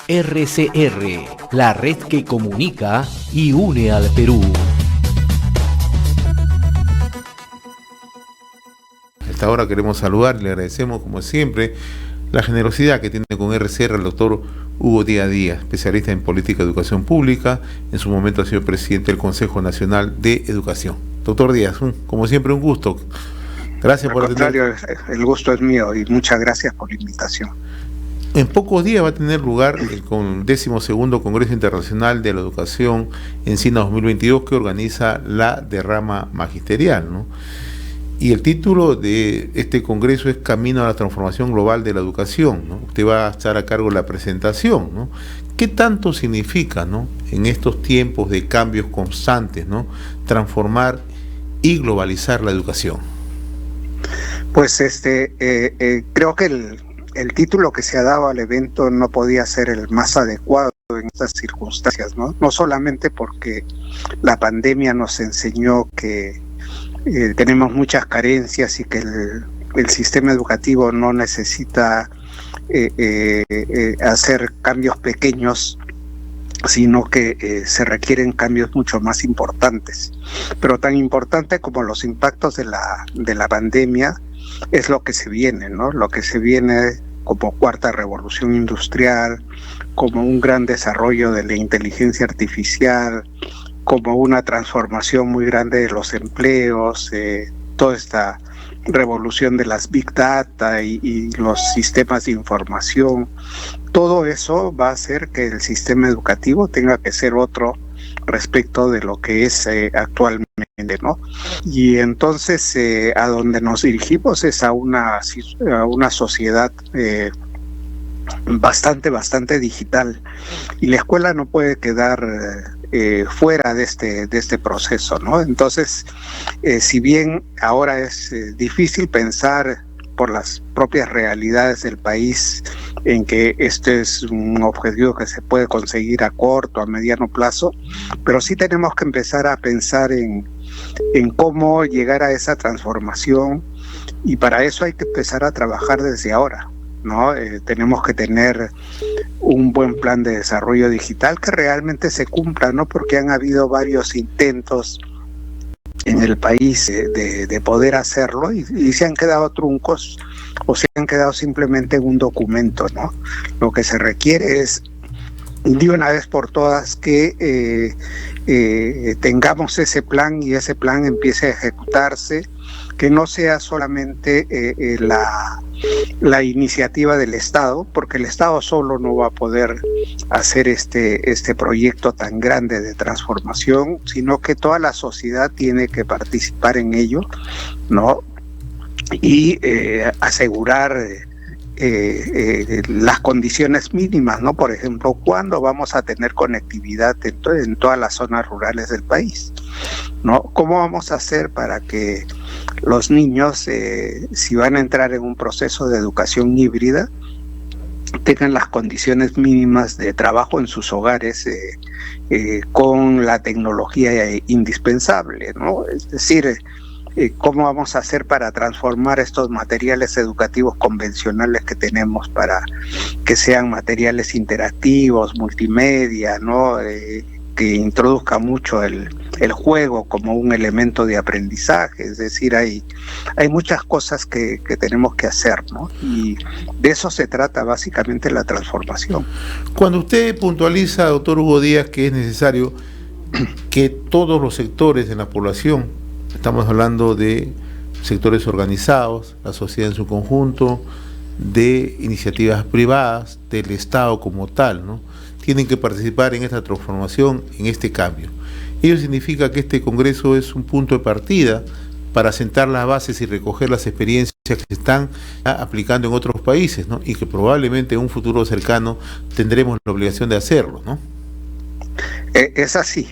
RCR, la red que comunica y une al Perú. A esta hora queremos saludar y le agradecemos, como siempre, la generosidad que tiene con RCR el doctor Hugo Díaz Díaz, especialista en política de educación pública. En su momento ha sido presidente del Consejo Nacional de Educación. Doctor Díaz, como siempre, un gusto. Gracias por atender. Al contrario, el gusto es mío y muchas gracias por la invitación. En pocos días va a tener lugar el 12º Congreso Internacional de la Educación Encina 2022 que organiza la derrama magisterial, ¿no? Y el título de este congreso es Camino a la Transformación Global de la Educación, ¿no? Usted va a estar a cargo de la presentación, ¿no? ¿Qué tanto significa, ¿no?, en estos tiempos de cambios constantes, ¿no?, transformar y globalizar la educación? Pues creo que el título que se ha dado al evento no podía ser el más adecuado en estas circunstancias, ¿no? No solamente porque la pandemia nos enseñó que tenemos muchas carencias y que el sistema educativo no necesita hacer cambios pequeños, sino que se requieren cambios mucho más importantes. Pero tan importante como los impactos de la pandemia es lo que se viene, ¿no? Lo que se viene como cuarta revolución industrial, como un gran desarrollo de la inteligencia artificial, como una transformación muy grande de los empleos, toda esta revolución de las Big Data y los sistemas de información. Todo eso va a hacer que el sistema educativo tenga que ser otro respecto de lo que es actualmente, ¿no? Y entonces a donde nos dirigimos es a una sociedad bastante digital, y la escuela no puede quedar fuera de este proceso, ¿no? Entonces, si bien ahora es difícil pensar por las propias realidades del país en que este es un objetivo que se puede conseguir a corto, a mediano plazo, pero sí tenemos que empezar a pensar en cómo llegar a esa transformación, y para eso hay que empezar a trabajar desde ahora, ¿no? Tenemos que tener un buen plan de desarrollo digital que realmente se cumpla, ¿no? Porque han habido varios intentos en el país de poder hacerlo y se han quedado truncos o se han quedado simplemente en un documento, ¿no? Lo que se requiere es, de una vez por todas, que tengamos ese plan y ese plan empiece a ejecutarse, que no sea solamente la iniciativa del Estado, porque el Estado solo no va a poder hacer este proyecto tan grande de transformación, sino que toda la sociedad tiene que participar en ello, ¿no? Y asegurar las condiciones mínimas, ¿no? Por ejemplo, ¿cuándo vamos a tener conectividad en todas las zonas rurales del país, ¿no? ¿Cómo vamos a hacer para que los niños, si van a entrar en un proceso de educación híbrida, tengan las condiciones mínimas de trabajo en sus hogares con la tecnología indispensable, ¿no? Es decir, ¿cómo vamos a hacer para transformar estos materiales educativos convencionales que tenemos para que sean materiales interactivos, multimedia, ¿no? Que introduzca mucho el juego como un elemento de aprendizaje? Es decir, hay muchas cosas que tenemos que hacer, ¿no? Y de eso se trata básicamente la transformación. Cuando usted puntualiza, doctor Hugo Díaz, que es necesario que todos los sectores de la población, estamos hablando de sectores organizados, la sociedad en su conjunto, de iniciativas privadas, del Estado como tal, ¿no?, tienen que participar en esta transformación, en este cambio. Ello significa que este Congreso es un punto de partida para sentar las bases y recoger las experiencias que se están aplicando en otros países, ¿no?, y que probablemente en un futuro cercano tendremos la obligación de hacerlo, ¿no? Es así,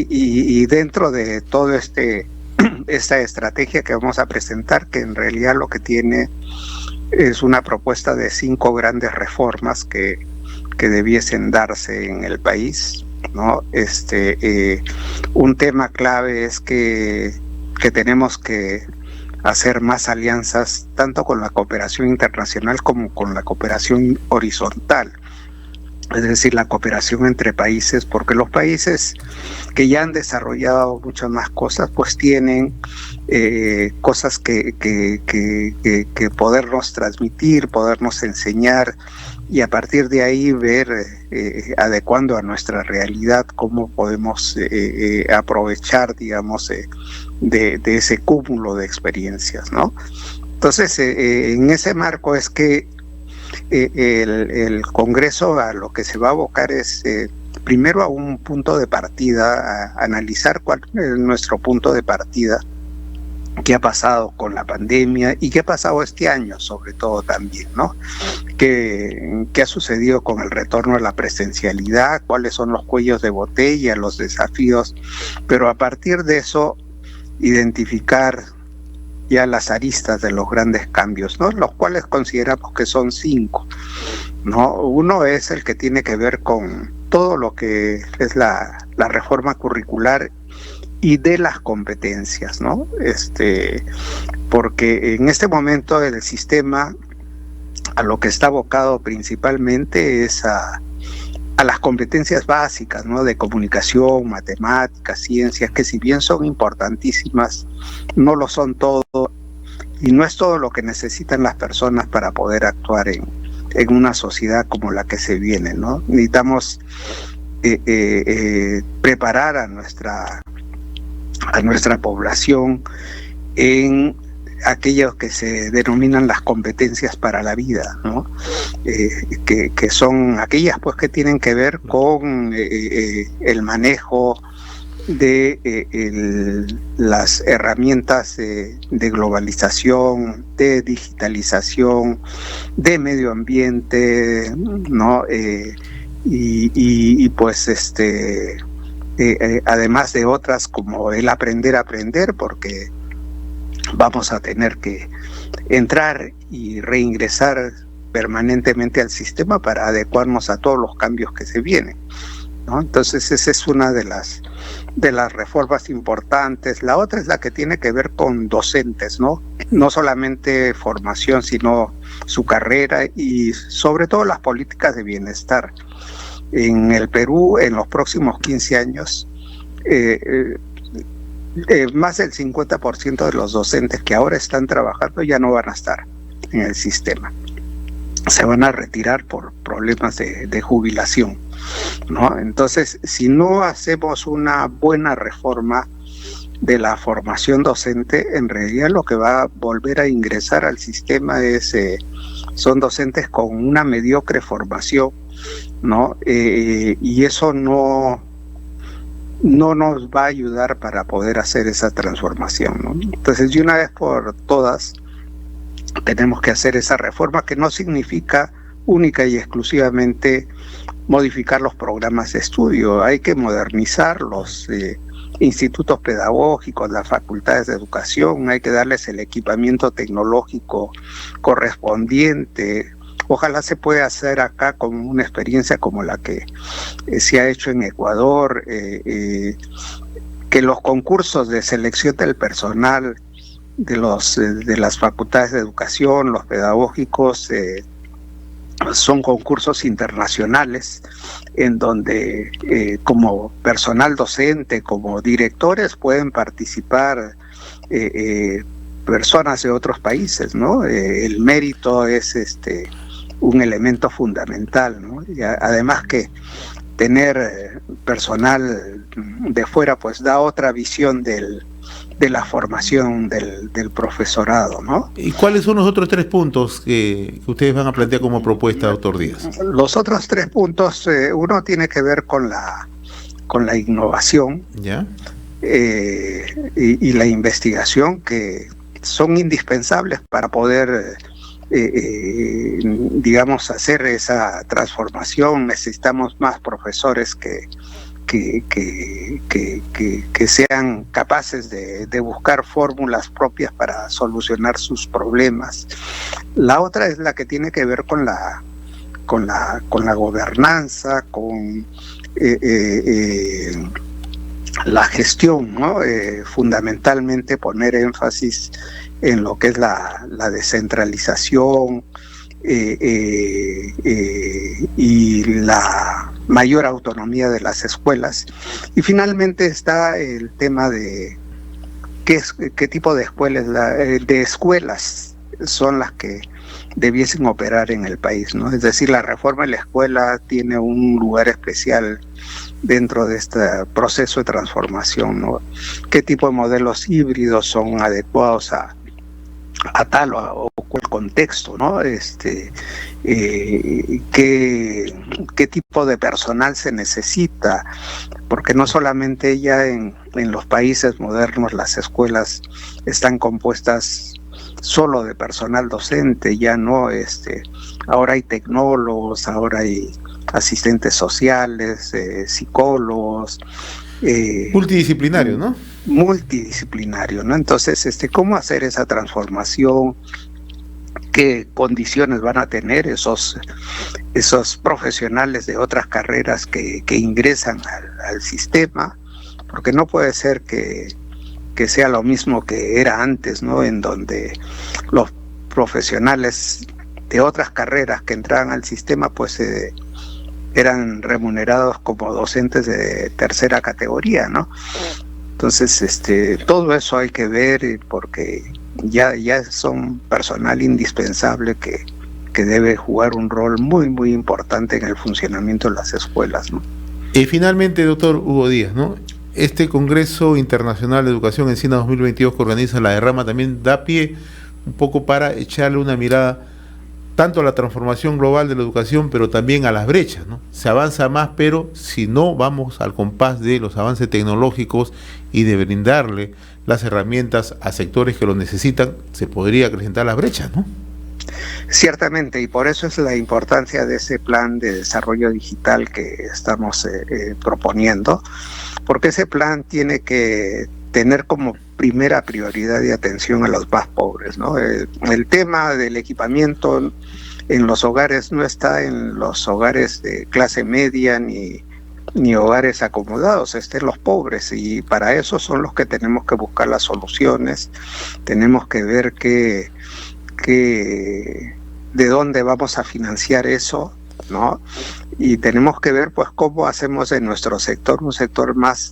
y dentro de todo esta estrategia que vamos a presentar, que en realidad lo que tiene es una propuesta de 5 grandes reformas que debiesen darse en el país, ¿no? Un tema clave es que tenemos que hacer más alianzas tanto con la cooperación internacional como con la cooperación horizontal. es decir, la cooperación entre países, porque los países que ya han desarrollado muchas más cosas, pues tienen cosas que podernos transmitir, podernos enseñar, y a partir de ahí ver, adecuando a nuestra realidad, cómo podemos aprovechar, digamos, de ese cúmulo de experiencias, ¿no? Entonces, en ese marco es que el Congreso a lo que se va a abocar es primero a un punto de partida, a analizar cuál es nuestro punto de partida, qué ha pasado con la pandemia y qué ha pasado este año, sobre todo también, ¿no? ¿Qué ha sucedido con el retorno a la presencialidad? ¿Cuáles son los cuellos de botella, los desafíos? Pero a partir de eso, identificar ya las aristas de los grandes cambios, ¿no? Los cuales consideramos que son 5, ¿no? Uno es el que tiene que ver con todo lo que es la reforma curricular y de las competencias, ¿no? Porque en este momento el sistema a lo que está abocado principalmente es a las competencias básicas, ¿no? De comunicación, matemáticas, ciencias, que si bien son importantísimas, no lo son todo, y no es todo lo que necesitan las personas para poder actuar en una sociedad como la que se viene, ¿no? Necesitamos preparar a nuestra población en aquellos que se denominan las competencias para la vida, ¿no? Que son aquellas pues que tienen que ver con el manejo de las herramientas de globalización, de digitalización, de medio ambiente, ¿no? Y pues además de otras como el aprender a aprender, porque vamos a tener que entrar y reingresar permanentemente al sistema para adecuarnos a todos los cambios que se vienen, ¿no? Entonces esa es una de las reformas importantes. La otra es la que tiene que ver con docentes, ¿no? No solamente formación, sino su carrera y sobre todo las políticas de bienestar. En el Perú, en los próximos 15 años, más del 50% de los docentes que ahora están trabajando ya no van a estar en el sistema. Se van a retirar por problemas de jubilación, ¿no? Entonces, si no hacemos una buena reforma de la formación docente, en realidad lo que va a volver a ingresar al sistema son docentes con una mediocre formación, ¿no? Y eso no nos va a ayudar para poder hacer esa transformación, ¿no? Entonces, de una vez por todas, tenemos que hacer esa reforma, que no significa única y exclusivamente modificar los programas de estudio. Hay que modernizar los institutos pedagógicos, las facultades de educación, hay que darles el equipamiento tecnológico correspondiente. Ojalá se pueda hacer acá con una experiencia como la que se ha hecho en Ecuador, que los concursos de selección del personal de las facultades de educación, los pedagógicos, son concursos internacionales en donde como personal docente, como directores pueden participar personas de otros países, ¿no? El mérito es un elemento fundamental, ¿no? Y además que tener personal de fuera pues da otra visión de la formación del profesorado, ¿no? ¿Y cuáles son los otros 3 puntos que ustedes van a plantear como propuesta, doctor Díaz? Los otros 3 puntos, uno tiene que ver con la innovación, ¿ya? Y la investigación, que son indispensables para poder digamos hacer esa transformación. Necesitamos más profesores que sean capaces de buscar fórmulas propias para solucionar sus problemas. La otra es la que tiene que ver con la gobernanza, con la gestión, ¿no? Fundamentalmente poner énfasis en lo que es la descentralización, y la mayor autonomía de las escuelas. Y finalmente está el tema de qué tipo de escuelas son las que debiesen operar en el país, ¿no? Es decir, la reforma de la escuela tiene un lugar especial dentro de este proceso de transformación, ¿no? ¿Qué tipo de modelos híbridos son adecuados a tal o cual contexto, ¿no? ¿Qué tipo de personal se necesita? Porque no solamente ya en los países modernos las escuelas están compuestas solo de personal docente, ya no, ahora hay tecnólogos, ahora hay asistentes sociales, psicólogos. Multidisciplinario, ¿no? Multidisciplinario, ¿no? Entonces, ¿cómo hacer esa transformación? ¿Qué condiciones van a tener esos profesionales de otras carreras que ingresan al sistema? Porque no puede ser que sea lo mismo que era antes, ¿no? En donde los profesionales de otras carreras que entraban al sistema, pues eran remunerados como docentes de tercera categoría, ¿no? Entonces, todo eso hay que ver porque ya son personal indispensable que debe jugar un rol muy, muy importante en el funcionamiento de las escuelas, ¿no? Y finalmente, doctor Hugo Díaz, ¿no? Este Congreso Internacional de Educación Encina 2022 que organiza la Derrama también da pie un poco para echarle una mirada tanto a la transformación global de la educación, pero también a las brechas, ¿no? Se avanza más, pero si no vamos al compás de los avances tecnológicos y de brindarle las herramientas a sectores que lo necesitan, se podría acrecentar las brechas, ¿no? Ciertamente, y por eso es la importancia de ese plan de desarrollo digital que estamos proponiendo, porque ese plan tiene que tener como primera prioridad de atención a los más pobres, ¿no? El tema del equipamiento en los hogares no está en los hogares de clase media ni hogares acomodados, está en los pobres, y para eso son los que tenemos que buscar las soluciones. Tenemos que ver de dónde vamos a financiar eso, ¿no? Y tenemos que ver pues cómo hacemos en nuestro sector un sector más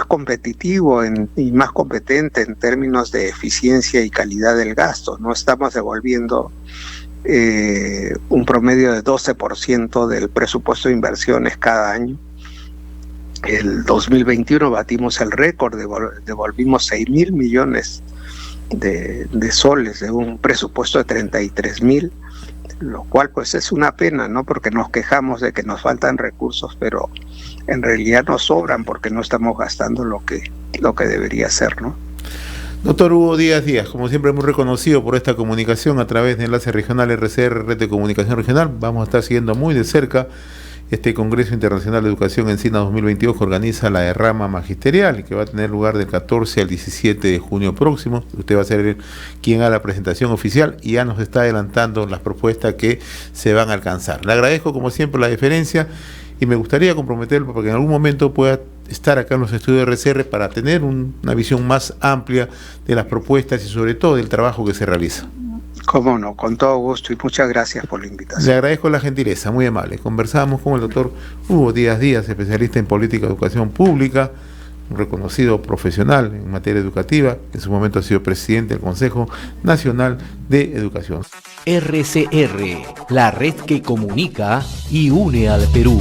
competitivo y más competente en términos de eficiencia y calidad del gasto. No estamos devolviendo un promedio de 12% del presupuesto de inversiones cada año. El 2021 batimos el récord, devolvimos 6.000 millones de soles de un presupuesto de 33.000, lo cual pues es una pena, ¿no? Porque nos quejamos de que nos faltan recursos, pero en realidad nos sobran porque no estamos gastando lo que debería ser, ¿no? Doctor Hugo Díaz Díaz, como siempre muy reconocido por esta comunicación a través de Enlace Regional RCR, Red de Comunicación Regional. Vamos a estar siguiendo muy de cerca este Congreso Internacional de Educación Encina 2022 que organiza la Derrama Magisterial y que va a tener lugar del 14 al 17 de junio próximo. Usted va a ser quien haga la presentación oficial y ya nos está adelantando las propuestas que se van a alcanzar. Le agradezco como siempre la deferencia y me gustaría comprometerlo porque en algún momento pueda estar acá en los estudios de RCR para tener una visión más amplia de las propuestas y sobre todo del trabajo que se realiza. Cómo no, con todo gusto y muchas gracias por la invitación. Le agradezco la gentileza, muy amable. Conversamos con el doctor Hugo Díaz Díaz, especialista en política de educación pública, un reconocido profesional en materia educativa, en su momento ha sido presidente del Consejo Nacional de Educación. RCR, la red que comunica y une al Perú.